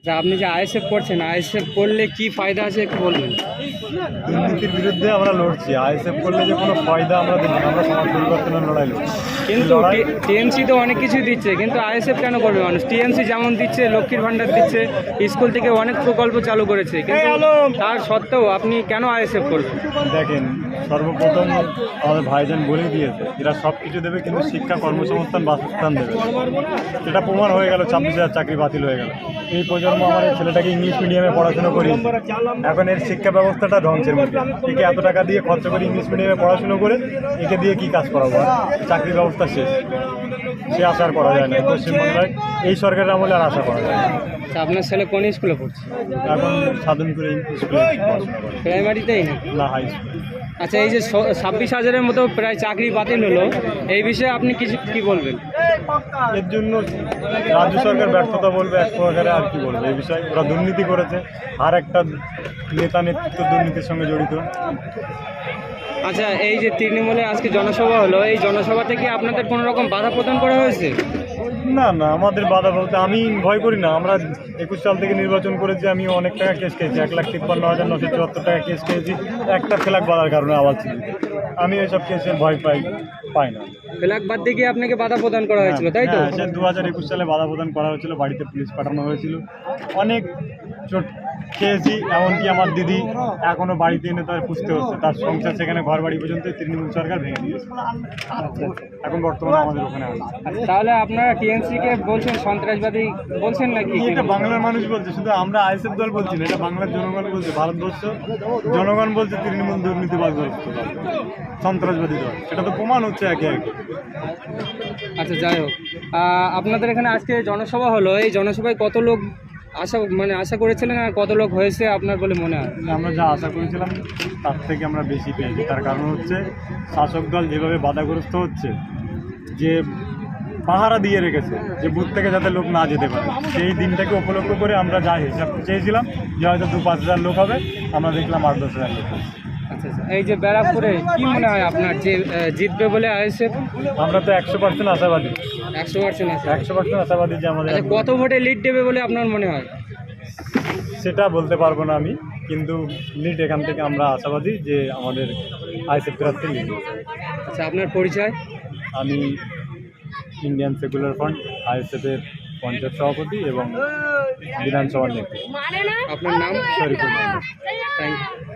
আচ্ছা, আপনি যে আইএসএফ করছেন, আইএসএফ করলে কি ফায়দা আছে একটু বলবেন? দুর্নীতির বিরুদ্ধে আমরা লড়ছি। আইএসএফ করলে যে কোনো ফায়দা আমরা দেখি না, আমরা সমাজ পরিবর্তনের লড়াই লড়ছি। কিন্তু টিএমসি তো অনেক কিছুই দিচ্ছে, কিন্তু আইএসএফ কেন করবে মানুষ? টিএমসি যেমন দিচ্ছে, লক্ষ্মীর ভাণ্ডার দিচ্ছে, স্কুল থেকে অনেক প্রকল্প চালু করেছে, কিন্তু তার সত্ত্বেও আপনি কেন আইএসএফ করবেন? দেখেন, সর্বপ্রথম আমাদের ভাইজান বলেই দিয়েছে এরা সব কিছু দেবে, কিন্তু শিক্ষা, কর্মসংস্থান, বাসস্থান দেবে। এটা প্রমাণ হয়ে গেল, 26,000 চাকরি বাতিল হয়ে গেল। এই প্রজন্ম আমার এই ছেলেটাকে ইংলিশ মিডিয়ামে পড়াশোনা করিয়েছে, এখন এর শিক্ষা ব্যবস্থাটা ধ্বংসের মধ্যে। একে এত টাকা দিয়ে খরচ করে ইংলিশ মিডিয়ামে পড়াশুনো করে একে দিয়ে কি কাজ করাবো? চাকরি ব্যবস্থা শেষ, সে আশা আর করা যায় না। পশ্চিমবাংলায় এই সরকারের আমলে আর আশা করা যায় না। আচ্ছা, আপনার ছেলে কোন স্কুলে পড়ছে? এখন সাধন করে স্কুলে পড়াশোনা করে। প্রাইমারিতেই না হাই স্কুল। আচ্ছা, এই যে 26,000-এর মতো প্রায় চাকরি বাতিল হলো, এই বিষয়ে আপনি কি বলবেন? এর জন্য রাজ্য সরকার ব্যর্থতা বলবে এক প্রকারে, আর কি বলবে এই বিষয়ে? ওরা দুর্নীতি করেছে, আর একটা নেতা নেতৃত্ব দুর্নীতির সঙ্গে জড়িত। আচ্ছা, এই যে তৃণমূলে আজকে জনসভা হলো, এই জনসভা থেকে আপনাদের কোনো রকম বাধা প্রদান করা হয়েছে? না না, আমাদের বাধা বলতে আমি ভয় করি না। আমরা 21 সাল থেকে নির্বাচন করেছি, আমি অনেক টাকা কেস খেয়েছি, 1,53,974 টাকা কেস খেয়েছি একটা ফ্ল্যাগ বাধার কারণে। আবার আমি এইসব কেসের ভয় পাই না। ফ্ল্যাগ বাদ দিয়ে আপনাকে বাধা প্রদান করা হয়েছিল, তাই তো? সে 2021 সালে বাধা প্রদান করা হয়েছিল, বাড়িতে পুলিশ পাঠানো হয়েছিল, অনেক চোট খেয়েছি। এমনকি আমার দিদি এখনো বাড়িতে এনে তার পুষতে হচ্ছে, তার সংসার সেখানে ঘর বাড়ি পর্যন্ত তৃণমূল সরকার ভেঙে দিয়েছে। এখন বর্তমানে আমাদের ওখানে আছে। তাহলে আপনারা টিএমসি কে বলছেন সন্ত্রাসবাদী বলছেন নাকি? এটা বাংলার মানুষ বলছে, শুধু আমরা আইএসএফ দল বলছি না, এটা বাংলার জনগণ বলছে, ভারতবর্ষ জনগণ বলছে তৃণমূল দুর্নীতিবাজ দল, সন্ত্রাসবাদী দল। সেটা তো প্রমাণ হচ্ছে একে একে। আচ্ছা, যাই হোক, আপনাদের এখানে আজকে জনসভা হলো, এই জনসভায় কত লোক আশা করেছিলেন আর কত লোক হয়েছে আপনার বলে মনে হয়? আমরা যা আশা করেছিলাম তার থেকে আমরা বেশি পেয়েছি। তার কারণ হচ্ছে শাসক দল যেভাবে বাধাগ্রস্ত হচ্ছে, যে পাহারা দিয়ে রেখেছে যে বুথ থেকে যাতে লোক না যেতে পারে, সেই দিনটাকে উপলক্ষ করে আমরা যা হিসাব চেয়েছিলাম যে হয়তো 2-5 হাজার লোক হবে, আমরা দেখলাম 8-10 হাজার লোক হবে। আচ্ছা, এই যে ব্যারাকপুরে কি মনে হয় আপনার, যে জিতবে বলে আইএসএফ? আমরা তো 100% আশাবাদী। 100% আছে? 100% আশাবাদী যে আমাদের। কত ভোটে লিড দেবে বলে আপনার মনে হয়? সেটা বলতে পারবো না আমি, কিন্তু লিড এখান থেকে আমরা আশাবাদী যে আমাদের আইএসএফ প্রার্থী লিড। আচ্ছা, আপনার পরিচয়? আমি ইন্ডিয়ান সেকুলার ফ্রন্ট আইএসএফের পঞ্চায়েত সভাপতি এবং বিধানসভার নেত্রী। আপনার নাম? শরীফুল। Thank you.